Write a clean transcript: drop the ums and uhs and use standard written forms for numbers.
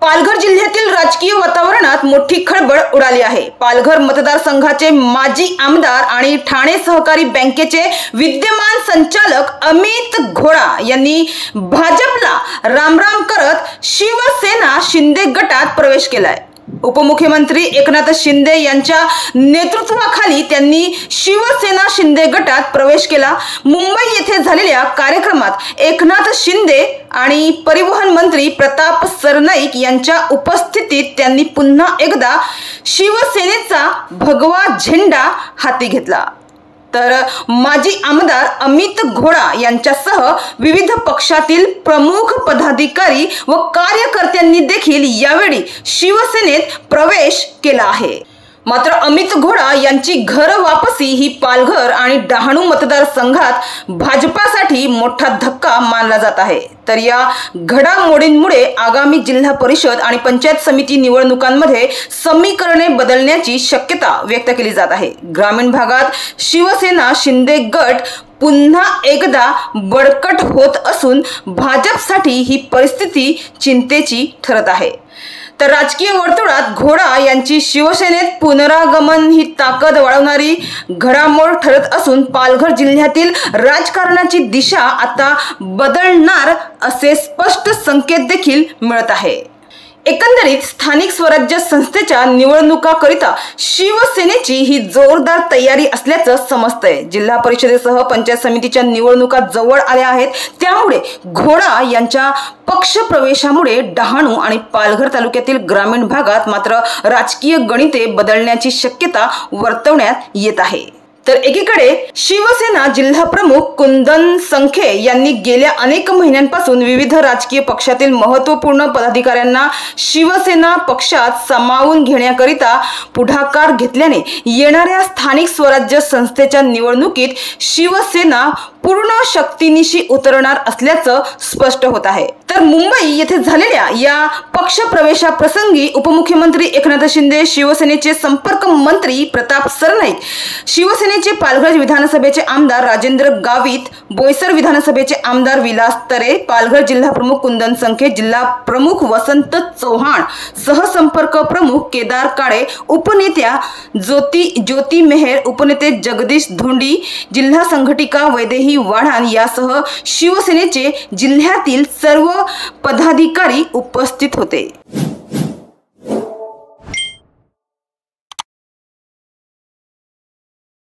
पालघर जिल्ह्यातील राजकीय वातावरणात मोठी खळबळ उडाली आहे। पालघर मतदारसंघाचे माजी आमदार आणि ठाणे सहकारी बँकेचे विद्यमान संचालक अमित घोडा यांनी भाजपला रामराम करत शिवसेना शिंदे गटात प्रवेश केलाय। उपमुख्यमंत्री एकनाथ शिंदे यांच्या नेतृत्वाखाली त्यांनी शिवसेना शिंदे गटात प्रवेश केला। मुंबई येथे झालेल्या कार्यक्रमात एकनाथ शिंदे आणि परिवहन मंत्री प्रताप सरनाईक यांच्या उपस्थितीत त्यांनी पुन्हा एकदा शिवसेनेचा भगवा झेंडा हाती घेतला। तर माजी आमदार अमित घोडा यांच्यासह विविध पक्षातील प्रमुख पदाधिकारी व कार्यकर्त्यांनी देखील यावेळी शिवसेनेत प्रवेश केला आहे। मात्र अमित घोडा यांची घर वापसी ही पालघर आणि डहाणू मतदारसंघात भाजपासाठी मोठा धक्का मानला जात आहे। तर या घडामोडींमुळे आगामी जिल्हा परिषद आणि पंचायत समिती निवडणुकांमध्ये समीकरणे बदलण्याची शक्यता व्यक्त केली जात आहे। ग्रामीण भागात शिवसेना शिंदे गट पुन्हा एकदा बळकट होत असून भाजपसाठी ही परिस्थिती चिंतेची ठरत आहे। तर राजकीय वर्तुळात घोडा यांची शिवसेनेत पुनरागमन ही ताकद वाढवणारी घडामोड ठरत असून पालघर जिल्ह्यातील राजकारणाची दिशा आता बदलणार असे स्पष्ट संकेत देखील मिळत आहे। एकंदरीत स्थानिक स्वराज्य संस्थेच्या निवडणुकाकरिता शिवसेनेची ही जोरदार तयारी असल्याचं समजतंय। जिल्हा परिषदेसह पंचायत समितीच्या निवडणुका जवळ आल्या आहेत, त्यामुळे घोडा यांच्या पक्ष प्रवेशामुळे डहाणू आणि पालघर तालुक्यातील ग्रामीण भागात मात्र राजकीय गणिते बदलण्याची शक्यता वर्तवण्यात येत आहे। तर एकीकडे शिवसेना जिल्हा प्रमुख कुंदन संखे यांनी गेल्या अनेक महिन्यांपासून विविध राजकीय पक्षातील महत्त्वपूर्ण पदाधिकाऱ्यांना शिवसेना पक्षात सामावून घेण्याकरिता पुढाकार घेतल्याने येणाऱ्या स्थानिक स्वराज्य संस्थेच्या निवडणुकीत शिवसेना पूर्ण शक्तीनिशी उतरणार असल्याचं स्पष्ट होत आहे। तर मुंबई येथे झालेल्या या पक्ष प्रवेशाप्रसंगी उपमुख्यमंत्री एकनाथ शिंदे, शिवसेनेचे संपर्क मंत्री प्रताप सरनाईक, शिवसेनेचे पालघर विधानसभेचे आमदार राजेंद्र गावित, बोईसर विधानसभेचे आमदार विलास तरे, पालघर जिल्हा प्रमुख कुंदन संखे, जिल्हा प्रमुख वसंत चव्हाण, सहसंपर्क प्रमुख केदार काळे, उपनेत्या ज्योती मेहर, उपनेते जगदीश धोंडी, जिल्हा संघटिका वैदेही वाढान यासह शिवसेनेचे जिल्ह्यातील सर्व पदाधिकारी उपस्थित होते।